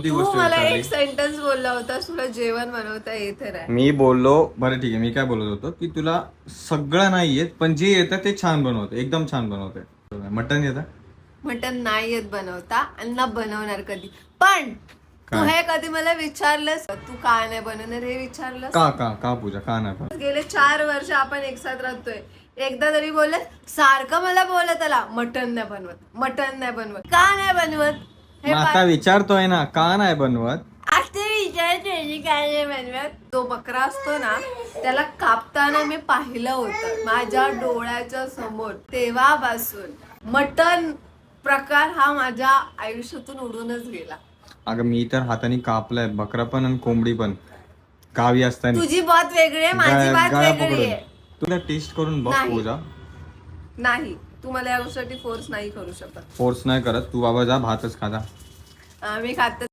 ती तू गोष्ट मला विचारली. एक सेंटेन्स बोलला होता तुला जेवण बनवता येते नाही. मी बोललो बरं ठीक आहे, मी काय बोलत होतो की तुला सगळं नाही येत पण जे येतं ते छान बनवते, एकदम छान बनवते. मटन येतं? मटन नाही येत बनवता आणि ना बनवणार कधी. पण तू काय? हे कधी मला विचारलंस तू का नाही बनवणार हे विचारलंस? का का का पूजा का नाही पण? गेले 4 वर्ष आपण एकसाथ राहतोय, एकदा तरी बोलले सारखं मला बोलत आला मटन नाही बनवत, मटन नाही बनवत, का नाही बनवत हे मग आता विचारतोय ना का नाही बनवत. आता विचारतोय काय नाही बनवत. तो बकरा असतो ना त्याला कापताना मी पाहिलं होतं माझ्या डोळ्याच्या समोर. तेव्हापासून मटन प्रकार हा माझ्या आयुष्यातून उडूनच गेला. अगं मी तर हाताने कापलाय बकरा पण आणि कोंबडी पण गावी असताना तुझी बात वेगळी आहे, माझी बात गळा वेगळी पकडून. आहे. तुला टेस्ट करून बघ नाही. पूजा. नाही, तू मला या गोष्टीसाठी फोर्स नाही करू शकत. फोर्स नाही करत, तू बाबा जा भातच खा जा. मी खात